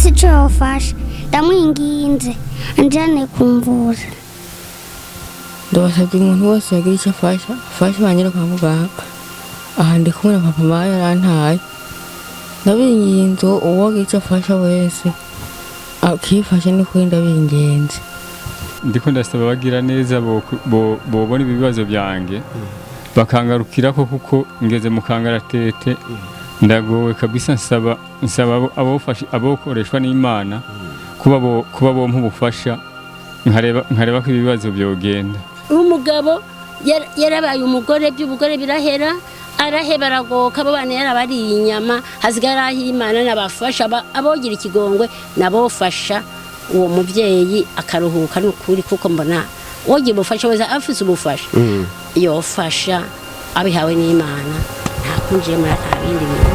afise ico yofasha ndamwinginze anjane kumvuza. Ndabasabye umuntu wese yagira icyo afasha banyere kwa muganga. Aha ndi kumwe na papa mawe yarantaye. Ndabinginze uwo yagira icyo afasha wese akifashe ni kuri ndabinginze. Ndiko ndasaba bagira neza bobona ibibazo byange bakangarukira ko kuko ngeze mu kangaratete ndagowe kabisa. nsaba abofasha abokoreshwa n'Imana kuba bo mpubufasha nkareba ko ibibazo byogenda. Umugabo yarabaye umugore by'ubugore birahera araheba aragoka abana yarabariye inyama hasigara Imana nabafasha abogira ikigongwe nabofasha uwo muvyeyi akaruhuka n'ukuri kuko mbona wogiye bufasha weza afise ubufasha yofasha abihawe n'Imana nta kunjiye muri abindi bintu.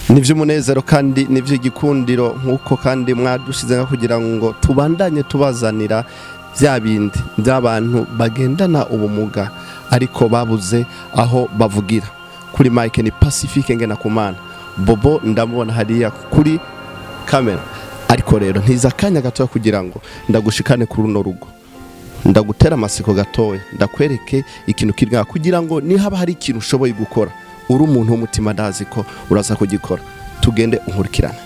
Nivyo munezero kandi nivyo gikundiro nkuko kandi mwadushize kugira ngo tubandanye tubazanira vya bindi by'abantu bagendana ubumuga ariko babuze aho bavugira. Kuri Mike ni Pacifique ngena kumana Bobo ndamubona hariya kuri kamera, ariko rero ntiza kanya gatoya kugira ngo ndagushikane kuri runo rugo, ndagutera amasiko gatoya ndakwereke ikintu kirwa kugira ngo ni haba hari ikintu ushoboye gukora uri umuntu w'umutima ndazi ko uraza kugikora. Tugende unkurikirane.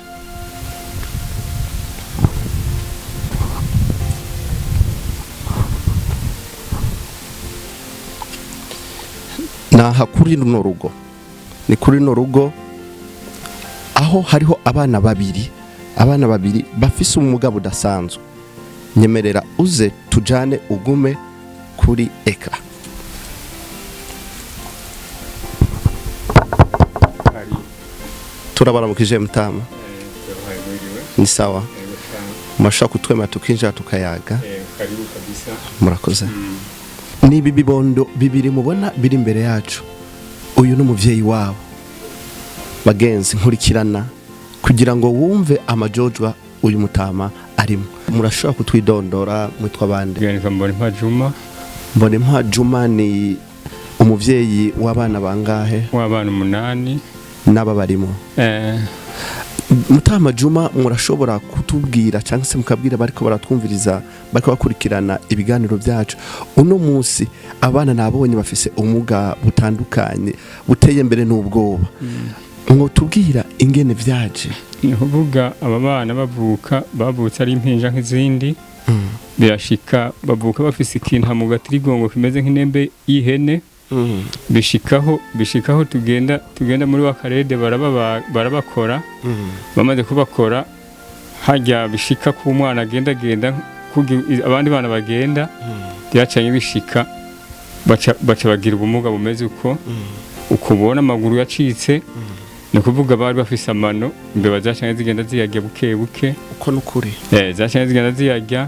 Naha kuri runo rugo, ni kuri runo rugo aho hariho abana babiri bafise umugabo budasanzwe. Nyemerera uze tujane ugume kuri ekra. Turabaramukije mutama. Ni sawa. Mashaka kutwema tukinja tukayaga. Karibu kabisa. Murakoze. Ni bibondo bibiri mubona biri imbere yacu. Uyu n'umuvyeyi wabo. Bagenzi nkurikirana kugira ngo wumve amajojwa uyu mutama arimo. Murashobora kutwidondora mwitwa bande? Gani Mbonimpa Juma. Mbonimpa Juma ni umuvyeyi w'abana bangahe? W'abana 8. Naba barimo. Mutama Juma murashobora kutubwira cyangwa se mukabwira bariko baratwumviriza bariko bakurikirana ibiganiro byacu. Uno munsi abana nabonye bafise umuga butandukanye buteye mbere n'ubwoba. Ngo tubwira ingene vyaje. Nihuvuga aba bana bavutse ari impinja nk'izindi. Birashika bavuka bafise ikintu mu gatirigongo kimeze nk'inembe y'ihene. Bishikaho tugenda muri wakarede barabakora. Bamaze kubakora hajya bishika ku mwana agenda abandi bana bagenda byacanye bishika baca bagira ubumuga bumeze uko ukubona amaguru yacitse. Ni kuvuga bari bafise amano imbeba zacanye zigenda ziyajya buke uko nukuri zacanye zigenda ziyajya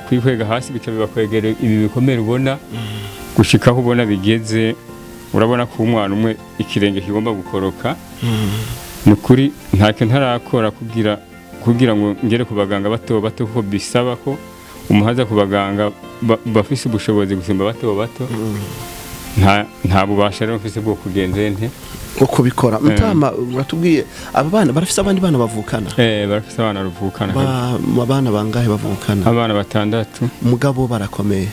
kwikwega hasi bica bibakwegera ibi bikomere ubona gushikaho ubona bigeze urabona ko umwana umwe ikirenge kigomba gukoroka. Nukuri ntacyo ntarakora kugira ngo ngere ku baganga bato ko bisaba ko umuhaza ku baganga bafise ubushobozi gusumba bato. Nta bubasha rero mfise bwo kugenze nte uko bikora. Mutama uratubwiye aba bana barafise abandi bana bavukana? Barafise abana bavukana. Abana bangahe bavukana? Abana 6. Mugabo barakomeye.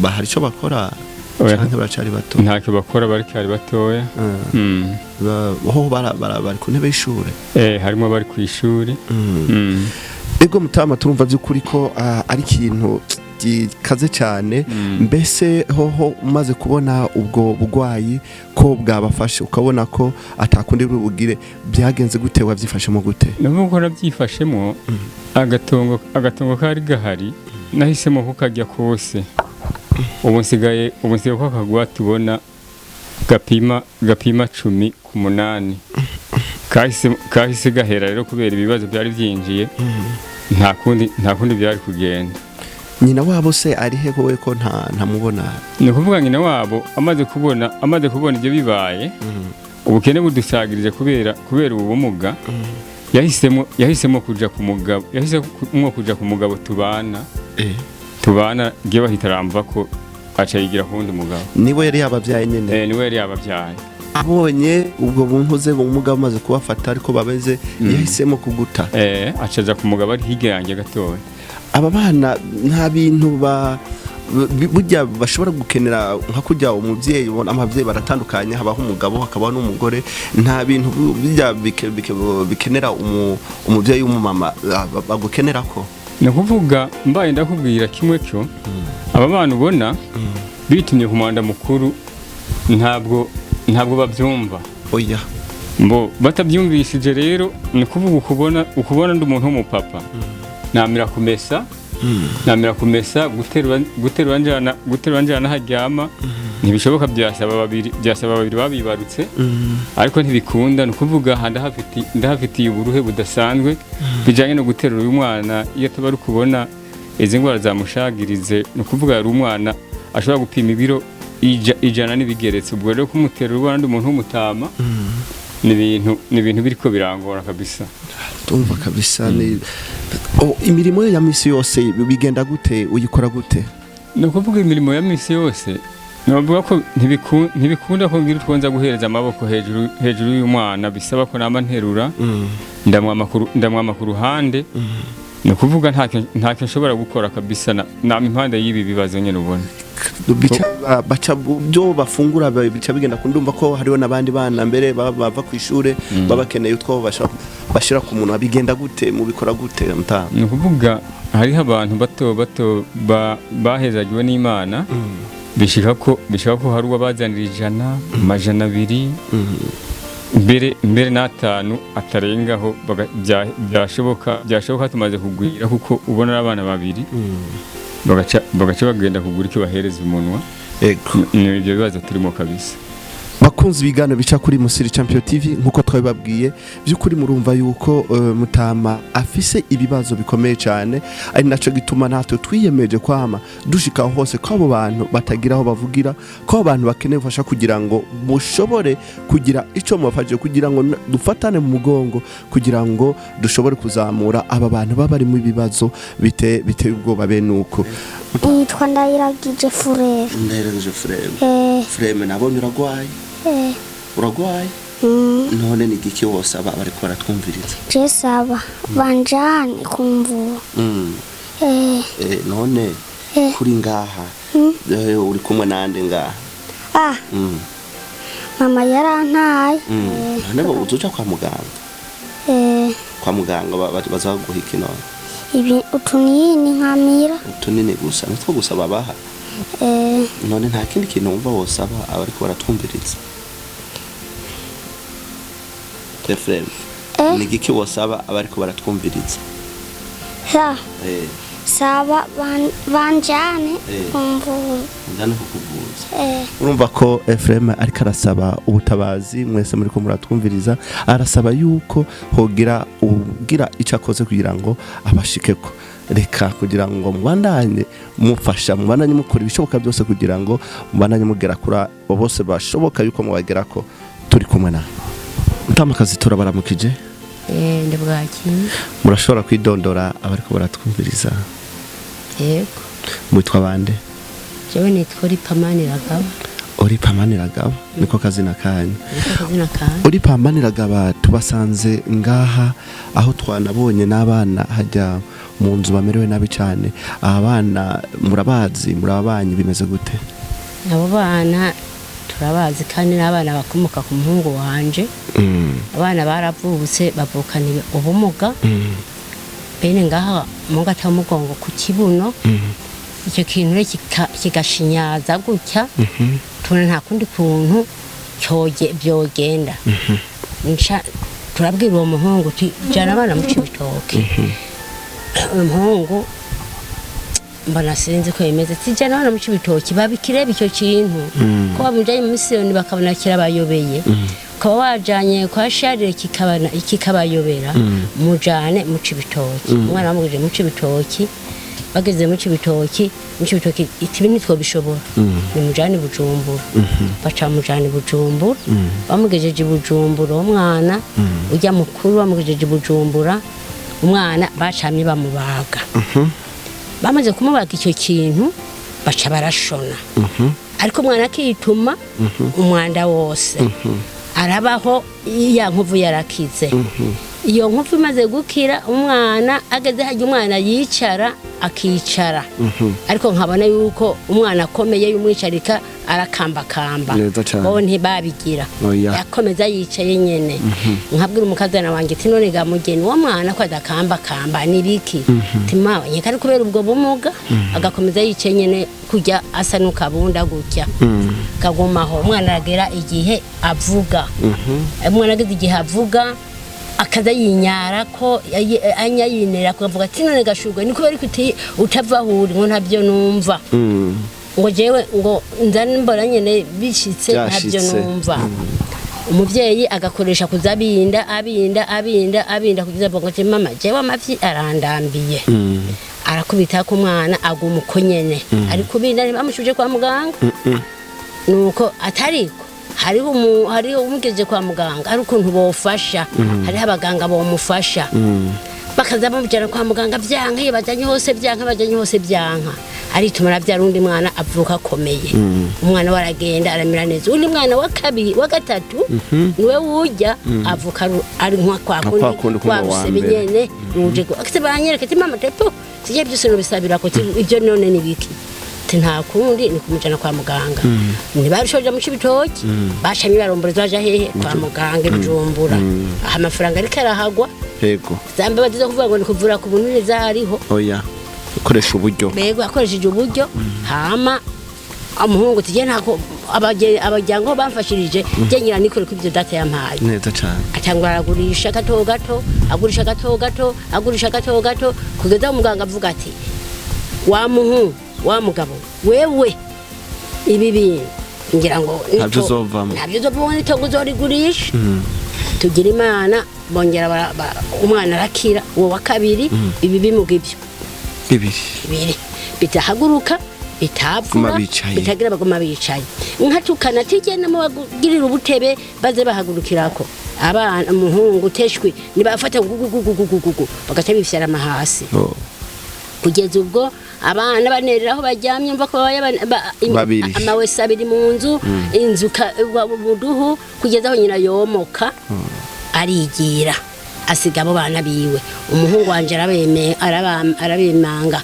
Hari icyo bakora cyangwa baracari bato? Ntacyo bakora barikari batoya. Ho bari ku ntebe y'ishure? Harimo bari ku ishuri. Ego Mutama turumva by'ukuri ko ari ikintu gikaze cyane. Mbese hoho umaze kubona ubwo bugwayi ko bwabafashe ukabona ko atakundi bugire byagenze gute wabyifashemo gute? Nubwo nabyifashemo agatongo kari gahari nahisemo kukajya kose. Ubu nsigaye ko kagwa tubona gapima 10 ku 8. Kahise gahera rero kubera ibibazo byari byinjiye. Nta kundi byari kugenda. Nyina wabo se ari he kowe ko ntamubona? Ni kuvuga nyina wabo amaze kubona ibyo bibaye ubukene budusagirije kubera ubumuga. Yahisemo kuja ku mugabo tubana giye bahitaramva ko aca yigira ku wundi mugabo. niwe yari yabavyaye nyene Niwe yari yabavyaye. abonye ubwo buntuze umugabo amaze kubafata ariko babeze yahisemo kuguta acaza ku mugabo ari hirya yanjye gatoya. aba bana nta bintu burya bashobora gukenera nka kujya umuvyeyi ubona amavyeyi baratandukanye habaho umugabo hakabaho n'umugore nta bintu bijya bikenera umuvyeyi w'umumama bagukenera ko ni kuvuga mbaye ndakubwira kimwe cyo aba bana ubona bitumye ku mwanda mukuru ntabwo babyumva oya mbo batabyumvishije rero ni kuvuga ukubona ndi umuntu w'umupapa namira kumesa guterura njana haryama ntibishoboka byasaba babiri babibarutse ariko ntibikunda ni ukuvuga ndahafitiye uburuhe budasanzwe bijyanye no guterura uyu mwana iyo tuba ari kubona izi ndwara zamushagirize ni ukuvuga yari umwana ashobora gupima ibiro ijana n'ibigeretse ubwo rero kumuterura ubona ndi umuntu w'umutama ni ibintu biriko birangora kabisa tumva kabisa imirimo ya misi yose bigenda gute uyikora gute ni ukuvuga imirimo ya misi yose navuga ko ntibikunda ko ngira twonza guhereza amaboko hejuru y'umwana bisaba ko nama nterura ndamwama ku ruhande ni ukuvuga ntacyo nshobora gukora kabisa nama impande y'ibi bibazo nyine ubona baca byo bafungura bica bigenda kundumva ko hariho nabandi bana mbere bava ku ishure babakeneye utwo bashira ku muntu bigenda gute mu bikora gute mta ni ukuvuga hariho abantu bato bahezagiwe n'Imana bishika ko hari uwabazanira 100 mbere n'atanu atarengaho byashoboka tumaze kugwira kuko ubona abana babiri bagaca bagenda kugura icyo bahereza umunwa ni ibyo bibazo turimo kabisa bakunze ibiganiro bica kuri Musiri Champion TV nkuko twabibabwiye by'ukuri murumva yuko Mutama afise ibibazo bikomeye cyane ari naco gituma natwe twiyemeje kwama dushika hose ko abo bantu batagiraho bavugira ko abantu bakeneye gufasha kugira ngo mushobore kugira ico mubafashe kugira ngo dufatane mu mugongo kugira ngo dushobore kuzamura aba bantu babari mu bibazo biteye ubwoba benuko nitwa Ndayiragije Frere Frere nabonye uragwaye uragwaye none ni giki wose aba bariko baratwumviriza je saba banjane kumvura none kuri ngaha uri kumwe nande ngaha mama yarantaye none bo uzoja kwa muganga bazaguha iki none ibi utunini nkamira utunini gusa nitwo gusa babaha none nta kindi kintu wumva wose aba ariko baratwumviriza Efrem ni giki wose aba ariko baratwumviriza saba banjane kumvura ndane kukuvuza urumva ko Efrem ariko arasaba ubutabazi mwese muri ko muratwumviriza arasaba yuko hogira ugira ico akoze kugira ngo abashikeko reka kugira ngo mubandanye mufasha mubandanye mukora ibishoboka byose kugira ngo mubandanye mugera kuri bose bashoboka yuko mubagera ko turi kumwe na Mutamakazi turabaramukije ndabwaki murashobora kwidondora abariko baratwumviriza yego mwitwa bande jewe nitwa Uripamaniragaba niko kazina kanyu Uripamaniragaba tubasanze ngaha aho twanabonye n'abana hajya mu nzu bamerewe nabi cyane abana murabazi murabanyi bimeze gute abo bana turabazi kandi n'abana bakomoka ku muhungu wanje abana baravutse bavukaniye ubumuga bene ngaha mu ngata y'umugongo ku kibuno icyo kintu kigashinyaza gutya tuna nta kundi kuntu byogenda turabwira uwo muhungu jana abana mu Cibitoke umuhungu mbona sinzi ko yemeze tijana abana mu Cibitoke babikireba icyo kintu ko bamujanye mu misiyoni bakabona kirabayobeye ko wajanye kwa Sharire kikabayobera mujane mu Cibitoke umwana bamugije mu Cibitoke bageze mu Cibitoke itibi nitwo bishobora ni mujane Bujumbura baca mujane Bujumbura bamugejeje Bujumbura umwana ujya mukuru bamugejeje Bujumbura umwana bacamye bamubaga bamaze kumubaga icyo kintu baca barashona ariko umwana akituma umwanda wose arabaho iya nkovu yarakize iyo nkovu imaze gukira umwana ageze hajya umwana yicara akicara ariko nkabona yuko umwana akomeye y'umwicarika arakambakamba bo ntibabigira yakomeza yicaye nyene nkabwira umukazana wanjye ati none ga mugeni wo mwana ko adakambakamba nibiki timawe nyeka kubera ubwo bumuga agakomeza yicaye nyene kujya asa n'ukabunda gutya kagumaho umwana aragera igihe avuga umwana ageze igihe avuga akaza yinyara ko anya yinera ko avuga ati none gashugwe ni kubera kuti utava huri ngo ntabyo numva ngo jewe ngo nzane mbora nyene bishitse ntabyo numva umuvyeyi agakoresha kuzabinda abinda kugiza ngo ati mama jewe amavyi arandambiye arakubita ko umwana aguma uko nyene ari kubinda bamushuje kwa muganga nuko atariko hariho umugeze kwa muganga ari ukuntu bofasha hariho abaganga bomufasha bakaza bamujyana kwa muganga byanka bajyanye hose byanka aritumara byarundi mwana avuka akomeye umwana waragenda aramira neza undi mwana wa kabiri wa gatatu niwe wujya avuka ari nkwa kwakundi kwabusebe nyene ruje ko akisebanyereka ati mama tepo tije byose no bisabira ko ibyo none nibiki nta kundi ni kumujana kwa muganga ntibarushoje mu cibitoki bashamye baromboreza baje hehe kwa muganga ibijumbura aha amafaranga ariko arahagwa yego zambe baziza kuvuga ngo ni kuvura ku buntu neza hariho oya ukoresha uburyo bego akoresheje uburyo hama umuhungu tije ntako abajyango bamfashirije je nyira nikore ku ibyo data yampaye neza cyane atangwa aragurisha gato gato agurisha gato gato kugeza umuganga avuga ati wa muhungu wa mugabo wewe ibi bintu ngira ngo ntabyo uzovamo itongo uzorigurisha tugira imana bongera umwana arakira uwo wa kabiri ibi bimuga ibyo bibiri bitahaguruka bitavura bitagira bagoma bicaye nkatukana tigena mu bagirira ubutebe baze bahagurukirako abana umuhungu teshwe nibafata gugugugugugugu bagaca bifyara amahasi kugeza ubwo abana banerera aho bajyamye mva ko amawese abiri mu nzu inzu buduhu kugeza aho nyina yomoka arigira asiga abo bana biwe umuhungu wanje arabemanga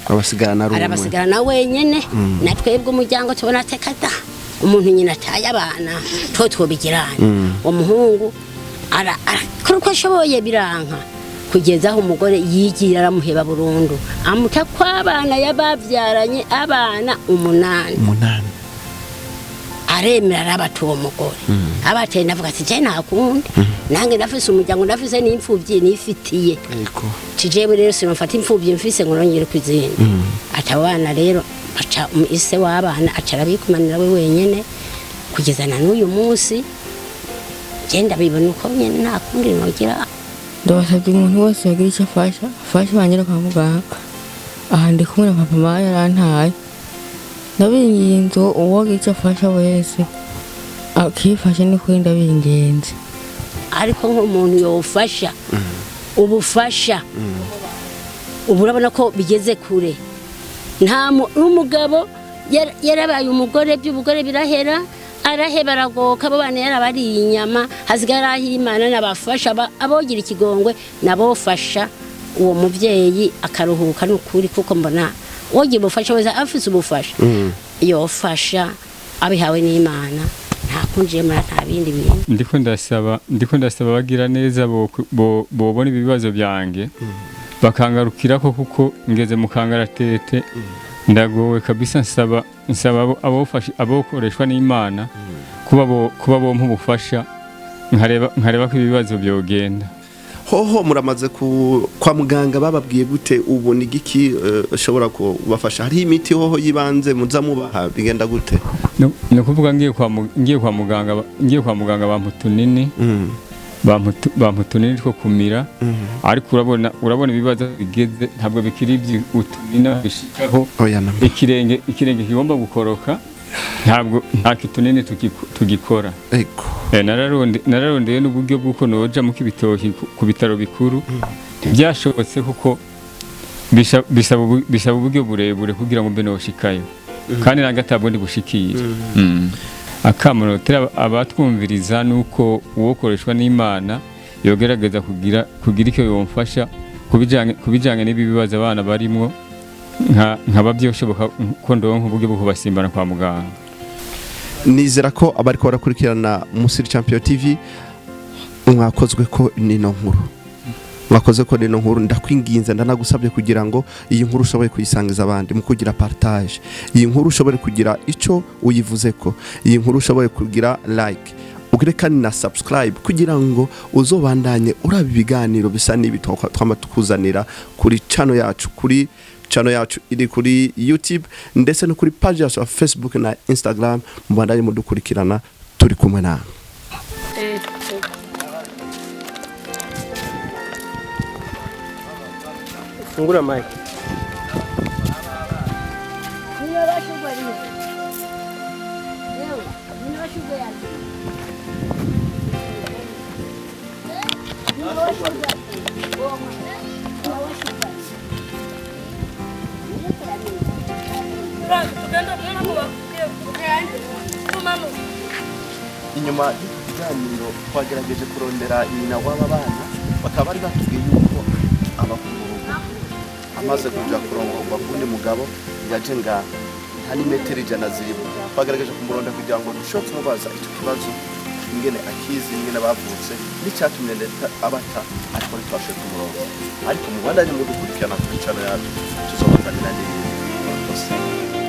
arabasigana wenyene natwebwe umuryango tubona tekata umuntu nyina ataye abana twobigiranye umuhungu arakora uko ashoboye biranka kugeza aho umugore yigira aramuheba burundu amuta kw'abana yabavyaranye abana 8 aremera arabata uwo mugore abateye navuga ati je nakundi nange ndafise umuryango ndafise n'imfuvyi nifitiye tijewe rero sinofata imfuvyi mfise ngo nongere kwizina atabana rero aca ise w'abana acara bikumanira we wenyene kugeza na n'uyu munsi je ndabibona uko nyene nakundi nogira ndabasabye umuntu wese yagira icyo afasha banyera kwa muganga aha ndi kumwe na papa mawe yarantaye ndabinginze uwo agira icyo afasha wese akifashe ni kuri ndabingenze ariko nk'umuntu yofasha ubufasha ubu urabona ko bigeze kure nta n'umugabo yarabaye umugore by'ubugore birahera araheba aragoka abo bana yarabariye inyama hasigara ahimana nabafasha abogira ikigongwe nabofasha uwo muvyeyi akaruhuka n'ukuri kuko mbona wogiye bufasha wese afise ubufasha yofasha abihawe n'Imana nta kunje mara nta bindi bintu ndiko ndasaba bagira neza bobona ibibazo byange bakangarukira ko kuko ngeze mu kangaratete ndagowe kabisa nsaba abofasha abokoreshwa n'Imana kuba bo mpubufasha nkareba ko ibibazo byogenda hoho muramaze kwa muganga bababwiye gute ubu ni giki ushobora kubafasha hari imiti hoho yibanze muza mubaha bigenda gute no kuvuga ngiye kwa muganga bamputunini bamputunini two kumira ariko urabona ibibazo bigeze ntabwo bikiri utunina bishikaho ikirenge kigomba gukoroka ntabwo nta kitunini tugikora nararondeye n'uburyo bw'uko noja mu kibitoki ku bitaro bikuru byashobotse kuko bisaba uburyo burebure kugira ngo mbe noshikayo kandi nange atabwo ndi bushikira akamunotera abatwumviriza nuko uwokoreshwa n'Imana yogerageza kugira icyo yomfasha kubijanye n'ibibazo abana barimwo nkabavyoshoboka ko ndonka uburyo bwo kubasimbana kwa muganga. Nizera ko abari ko barakurikirana Musiri Champion TV mwakozwe ko nino nkuru. Mwakoze ko nino nkuru ndakwinginze ndanagusabye kugira ngo iyi nkuru ushoboye kuyisangiza abandi mu kugira partage. Iyi nkuru ushoboye kugira ico uyivuze ko. Iyi nkuru ushoboye kugira like. Ugire kandi na subscribe kugira ngo uzobandanye uraba ibiganiro bisa n'ibi twamatukuzanira kuri channel yacu iri kuri YouTube ndetse no kuri page yacu ya Facebook na Instagram mubandanye mudukurikirana turi kumwe nawe. Fungura mic. Inyuma y'ikiganiro twagerageje kurondera nyina w'aba bana bakaba bari batubwiye yuko abakuru amaze kuja kurongorwa kundi mugabo yaje nga hani metero 100 ziribu twagerageje kumuronda kugira ngo dushobore kumubaza icyo kibazo ingene akizi ingene bavutse n'icyatumye leta abata ariko twashe kumuronda ariko mu Rwanda ni mu dukurikirana ku channel yacu tuzobandanira n'ibindi.